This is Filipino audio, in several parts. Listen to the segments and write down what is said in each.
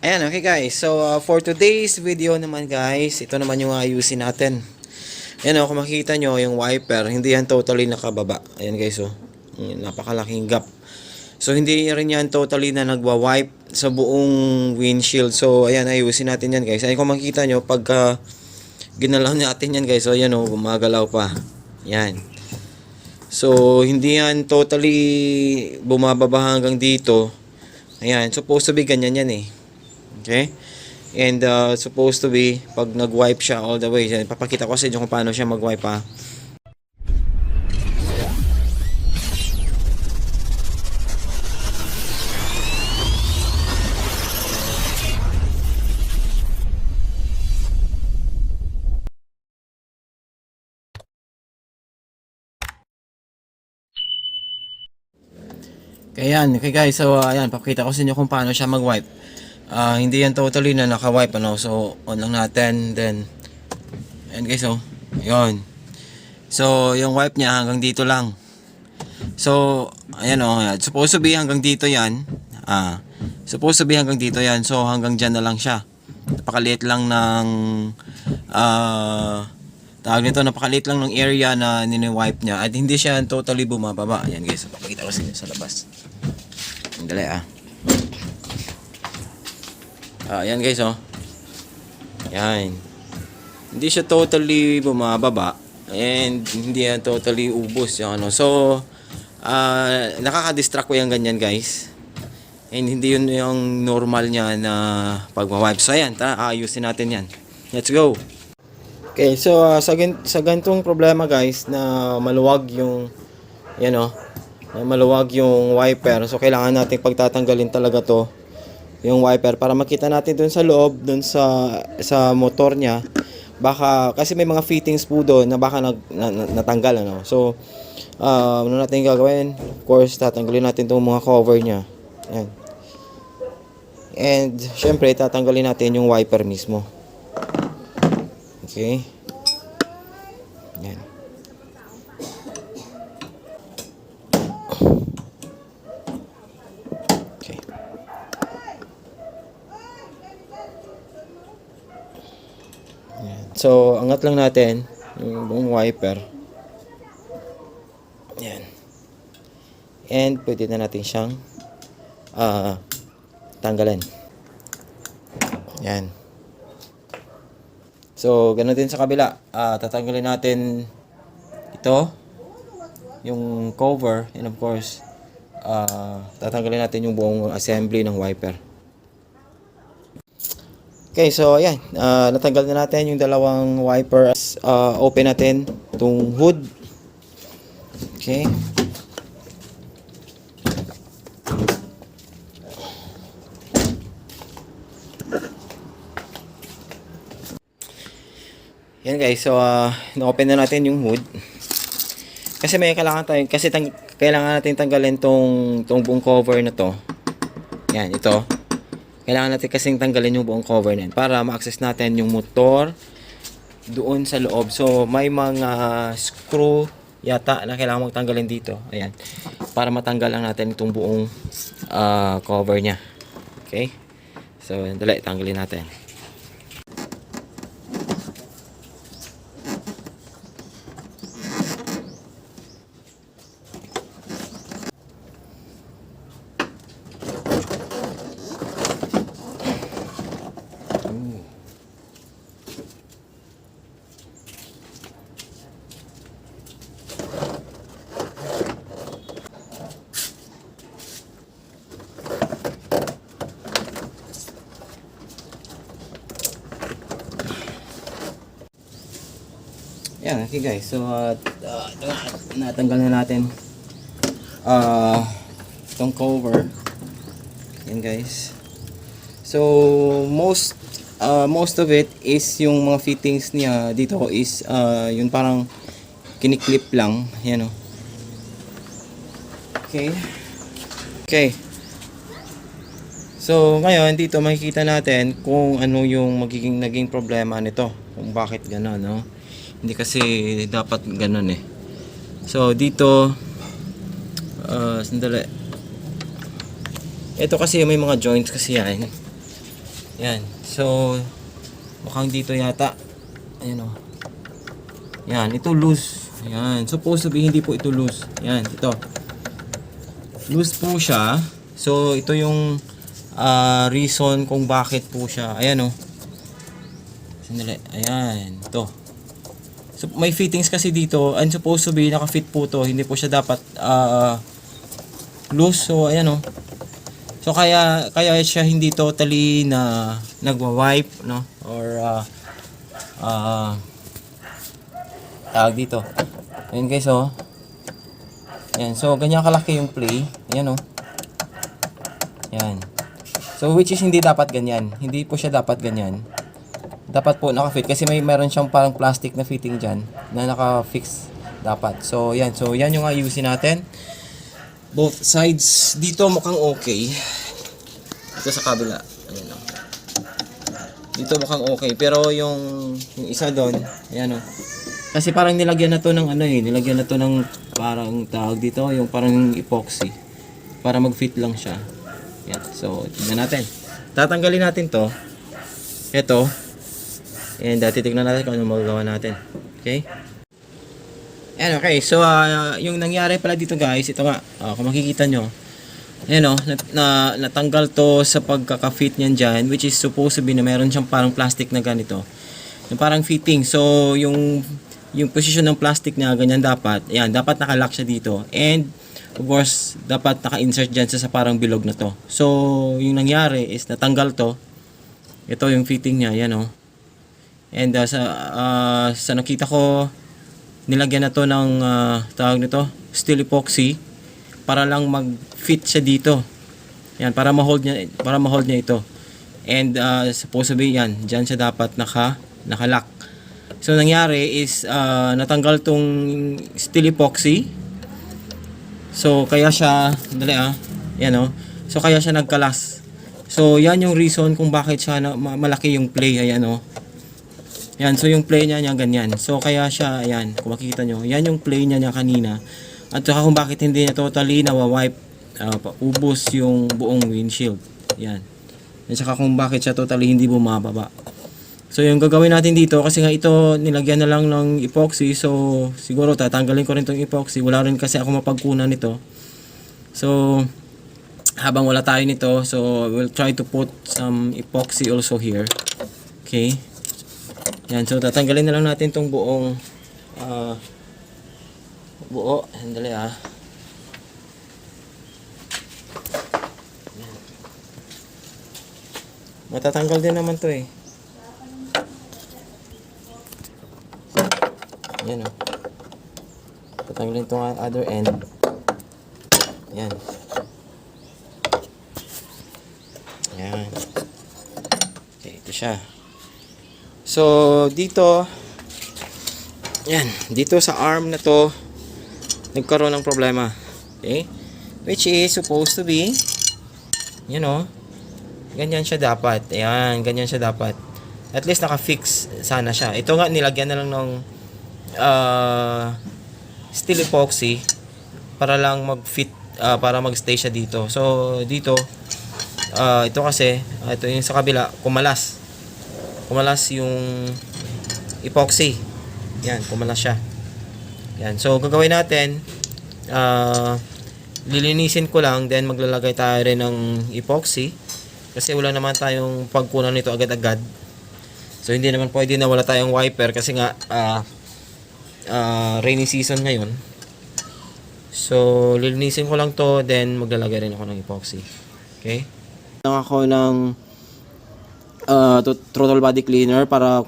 Ayan, okay guys. So, for today's video naman guys, ito naman yung ayusin natin. Ayan kung makikita nyo, yung wiper, hindi yan totally nakababa. Ayan guys, napakalaking gap. So, hindi rin yan totally na nagwa-wipe sa buong windshield. So, ayan, ayusin natin yan guys. Ayan, kung makikita nyo, pagka ginalaw natin yan guys, so ayan gumagalaw pa. Yan. So, hindi yan totally bumababa hanggang dito. Ayan, supposed to be ganyan yan eh. Okay? And supposed to be pag nag-wipe siya all the way. Papakita ko sa inyo kung paano siya mag-wipe ha. Kaya yan, okay guys, so ayan, papakita ko sa inyo kung paano siya mag-wipe. Hindi yan totally na naka-wipe ano. So on lang natin, then ayan guys, ayun. So yung wipe niya hanggang dito lang. So ayan supposed to be hanggang dito yan. Supposed to be hanggang dito yan. So hanggang dyan na lang siya. Napakaliit lang ng tawag nito, napakaliit lang ng area na nini-wipe niya at hindi siya totally bumababa. Ayan guys, papakita ko sa inyo sa labas. Dali ayan guys Ayan. Hindi siya totally bumababa and hindi yan totally ubos yung ano. So nakaka-distract ko yung ganyan guys. And hindi yun yung normal niya na pagwa-wipe. So ayan, tara ayusin natin yan. Let's go. Okay, so sa ganitong problema guys na maluwag yung na maluwag yung wiper. So kailangan nating pagtatanggalin talaga to yung wiper para makita natin dun sa loob, dun sa motor niya. Baka kasi may mga fittings po doon na baka natanggal ano. So ano natin gagawin? Of course, tatanggalin natin tong mga cover niya. Ayan. And syempre tatanggalin natin yung wiper mismo. Okay. Yan. Okay. Yan. So, angat lang natin yung buong wiper. Yan. And pwede na natin siyang tanggalin. Yan. So, ganun din sa kabila. Tatanggalin natin ito, yung cover, and of course, tatanggalin natin yung buong assembly ng wiper. Okay, so ayan, natanggal na natin yung dalawang wiper. Open natin itong hood. Okay. Yan guys, so na-open na natin yung hood. Kasi may kailangan tayo, kasi kailangan natin tanggalin tong buong cover na to. Yan, ito. Kailangan natin kasing tanggalin yung buong cover na yan para ma-access natin yung motor doon sa loob. So may mga screw yata na kailangan magtanggalin dito. Ayan. Para matanggal lang natin itong buong cover niya. Okay? So, dali, tanggalin natin. Yan, okay guys. So, natanggal na natin itong cover. Yan guys. So, most of it is yung mga fittings niya dito is yung parang kiniklip lang. Yan Okay. Okay. So, ngayon dito makikita natin kung ano yung naging problema nito. Kung bakit gano'n, no? Hindi kasi dapat ganun eh. So dito sandali. Ito kasi may mga joints kasi yan. Yan. So, mukhang dito yata. Ayan o. Yan, ito loose. Yan. Supposed to be hindi po ito loose. Yan, ito. Loose po siya. So, ito yung reason kung bakit po siya. Ayan o. Sandali. Ayan. Ito. So, may fittings kasi dito. And supposed to be naka-fit po to. Hindi po siya dapat loose. So, ayan o. So kaya siya hindi totally na nagwa-wipe, no, or tawag dito. Ayun guys, oh. Yan, so ganyan kalaki yung play. Ayan, oh. Yan. So which is hindi dapat ganyan. Hindi po siya dapat ganyan. Dapat po naka-fit kasi meron siyang parang plastic na fitting diyan na naka-fix dapat. So yan, yung ayusin natin. Both sides dito mukhang okay. Dito sa kabila, ayan o. Dito mukhang okay, pero yung isa doon, ayan o. Kasi parang nilagyan na to ng nilagyan na to ng parang tawag dito, yung parang epoxy para mag-fit lang siya. Yan. So, tingnan natin. Tatanggalin natin to. Ito. And titignan natin kung ano magagawa natin. Okay? And okay, so yung nangyari pala dito guys, ito nga, kung makikita nyo, ayan o, natanggal to sa pagkaka-fit niyan dyan, which is supposed to be na meron siyang parang plastic na ganito, yung parang fitting. So yung position ng plastic na ganyan dapat, ayan, dapat nakalock siya dito, and of course dapat naka-insert dyan sa parang bilog na to. So yung nangyari is natanggal to, ito yung fitting niya, ayan o. And sa nakita ko, nilagyan na to ng tawag nito, steel epoxy para lang mag-fit siya dito. Yan, para ma-hold niya ito. And supposed to be yan, diyan siya dapat naka-lock. So nangyari is natanggal tong steel epoxy. So kaya siya, yan oh. So kaya siya nagkalas. So yan yung reason kung bakit siya malaki yung play, ayan oh. Yan, so yung play niya ganyan. So kaya siya, ayan, kung makikita nyo, yan yung play niya kanina. At saka kung bakit hindi niya totally nawa-wipe, ubos yung buong windshield. Yan. At saka kung bakit siya totally hindi bumababa. So yung gagawin natin dito, kasi nga ito nilagyan na lang ng epoxy, so siguro tatanggalin ko rin tong epoxy. Wala rin kasi ako mapagkunan nito. So habang wala tayo nito, so we'll try to put some epoxy also here. Okay. Yan, so tatanggalin na lang natin tong buong buo. Sandali matatanggal din naman to eh. Yan o. Tatanggalin tong other end. Yan. Yan. Okay, ito siya. So, dito, yan, dito sa arm na to, nagkaroon ng problema. Okay? Which is supposed to be, you know, ganyan siya dapat. Ayan, ganyan siya dapat. At least naka-fix sana siya. Ito nga, nilagyan na lang ng steel epoxy para lang mag-fit, para mag-stay siya dito. So, dito, ito kasi, ito yung sa kabila, kumalas yung epoxy. Yan, kumalas siya. Yan, so gagawin natin, lilinisin ko lang, then maglalagay tayo rin ng epoxy kasi wala naman tayong pagkunan nito agad-agad. So hindi naman pwede na wala tayong wiper kasi nga rainy season ngayon. So lilinisin ko lang to, then maglalagay rin ako ng epoxy. Okay? Lang ako ng throttle body cleaner para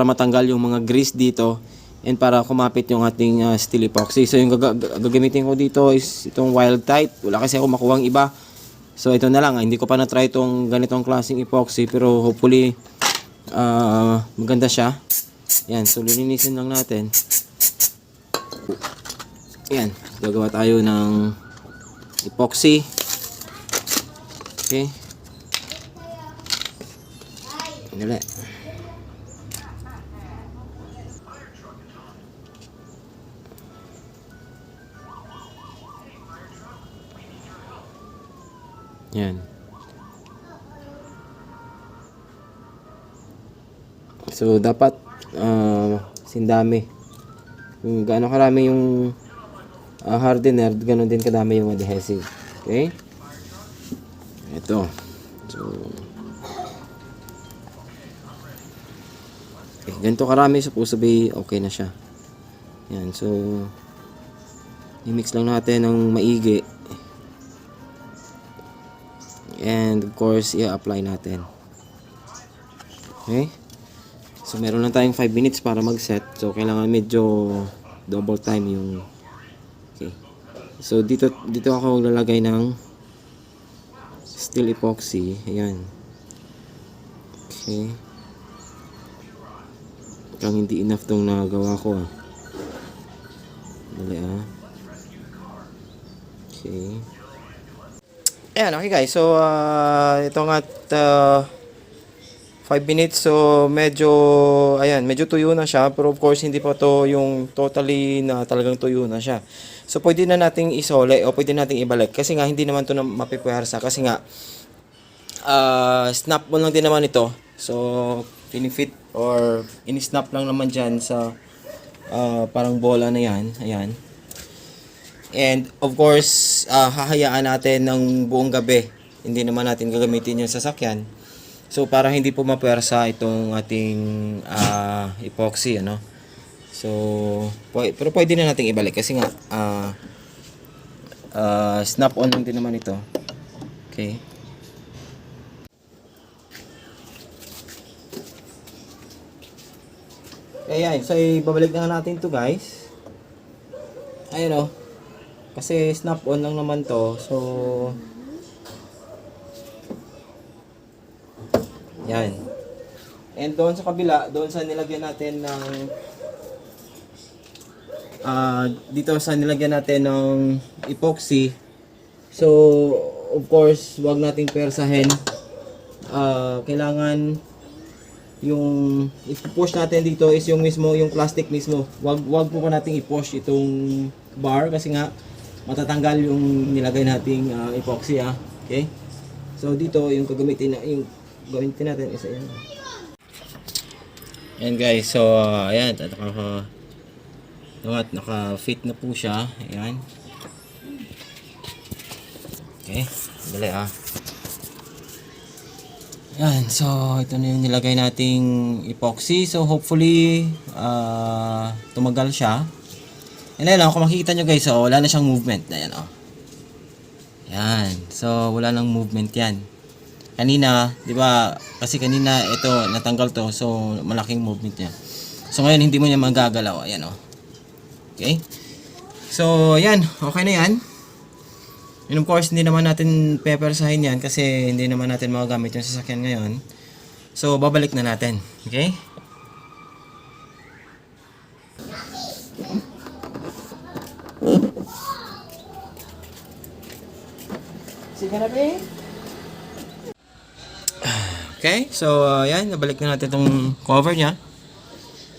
matanggal yung mga grease dito and para kumapit yung ating steel epoxy. So yung gagamitin ko dito is itong Wild Type. Wala kasi ako makuhang iba. So ito na lang. Hindi ko pa na-try itong ganitong klaseng epoxy, pero hopefully maganda siya. Yan, so lilinisin lang natin. Yan, gagawa tayo ng epoxy. Okay. Dali. Yan. So, dapat sindami. Kung gaano karami yung hardener, ganoon din kadami yung adhesive. Okay? Ito. So, okay, ganito karami, supposed to be okay na siya. Yan, so i-mix lang natin ng maigi. And of course, i-apply natin. Okay? So, meron lang tayong 5 minutes para mag-set. So, kailangan medyo double time yung... Okay. So, dito ako lalagay ng steel epoxy. Ayan. Okay. Kang hindi enough tong nagawa ko. Dali Okay. Ayan, okay guys. So, ito nga 5 minutes. So, medyo tuyo na siya. Pero of course, hindi pa to yung totally na talagang tuyo na siya. So, pwede na nating isole o pwede nating ibalik. Kasi nga, hindi naman to na mapipwersa. Kasi nga, snap mo lang din naman ito. So, pinifit or in-snap lang naman dyan sa parang bola na yan. Ayan. And of course, hahayaan natin ng buong gabi. Hindi naman natin gagamitin yung sasakyan. So, para hindi po mapwersa itong ating epoxy, ano. So, pero pwede na nating ibalik kasi nga snap on lang din naman ito. Okay. Ayan, so ibabalik na natin to guys. Ayun kasi snap on lang naman to. So, yan. And doon sa kabila, doon sa nilagyan natin ng dito sa nilagyan natin ng epoxy. So, of course, wag nating persahin. Kailangan yung i-push natin dito is yung plastic mismo. Wag po nating i-push itong bar kasi nga matatanggal yung nilagay nating epoxy Okay? So dito yung gagamitin natin is ayan. Ayan guys, so ayan, naka-fit na po siya. Ayan. Okay, dali Yan, so ito na yung nilagay nating epoxy. So hopefully tumagal siya. And ayun kung makikita nyo guys, so wala na siyang movement. Ayan Yan, so wala nang movement yan. Kanina, di ba, kasi kanina ito natanggal to, so malaking movement niya. So ngayon hindi mo niya magagalaw. Ayan Okay? So ayan, okay na yan. And of course, hindi naman natin pepersahin yan kasi hindi naman natin magagamit yung sasakyan ngayon. So, babalik na natin. Okay? Sige na, be. Okay, so yan, nabalik na natin itong cover niya.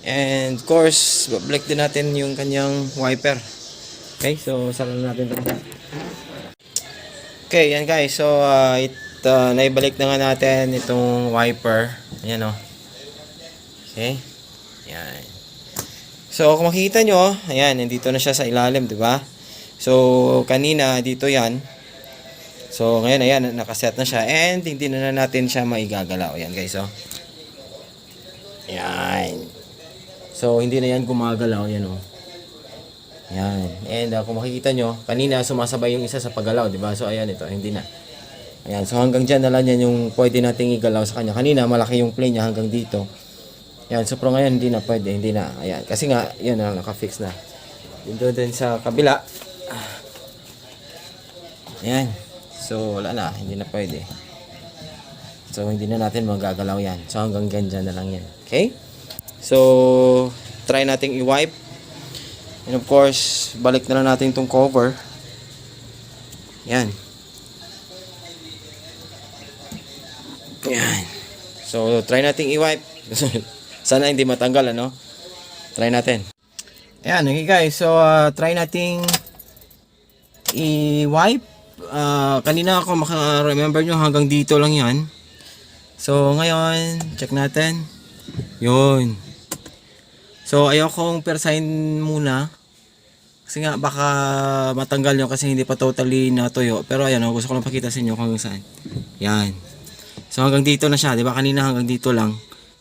And of course, babalik din natin yung kanyang wiper. Okay, so sala natin ito. Okay, yan guys. So, naibalik na nga natin itong wiper. Ayan Okay. Yan. So, kung makikita nyo, ayan, nandito na siya sa ilalim, di ba? So, kanina, dito yan. So, ngayon, ayan, nakaset na siya. And, hindi na natin siya maigagalaw. Ayan guys, Ayan. So, hindi na yan gumagalaw. Ayan Yan. And kung makikita nyo, kanina sumasabay yung isa sa paggalaw, di ba? So ayan ito, hindi na. Ayan, so hanggang dyan na lang yan yung pwede nating igalaw sa kanya. Kanina malaki yung plane niya hanggang dito. Ayan, so pero ngayon hindi na pwede, hindi na. Ayan, kasi nga, yan na, naka-fix na. Dito din sa kabila. Ayan. So wala na, hindi na pwede. So hindi na natin magagalaw yan. So hanggang dyan na lang yan. Okay? So, try nating i-wipe. And of course, balik na lang natin itong cover. Yan. Yan. So, try nating i-wipe. Sana hindi matanggal, Try natin. Ayan, okay guys. So, try nating i-wipe. Kanina ako maka-remember nyo hanggang dito lang yan. So, ngayon, check natin. Yun. So, ayokong persahin muna. Kasi nga, baka matanggal yun kasi hindi pa totally natuyo. Pero ayan, gusto ko lang pakita sa inyo kung hanggang saan. Yan. So, hanggang dito na siya. Diba kanina hanggang dito lang.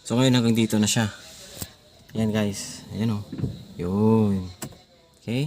So, ngayon hanggang dito na siya. Yan guys. Ayan o. Yun.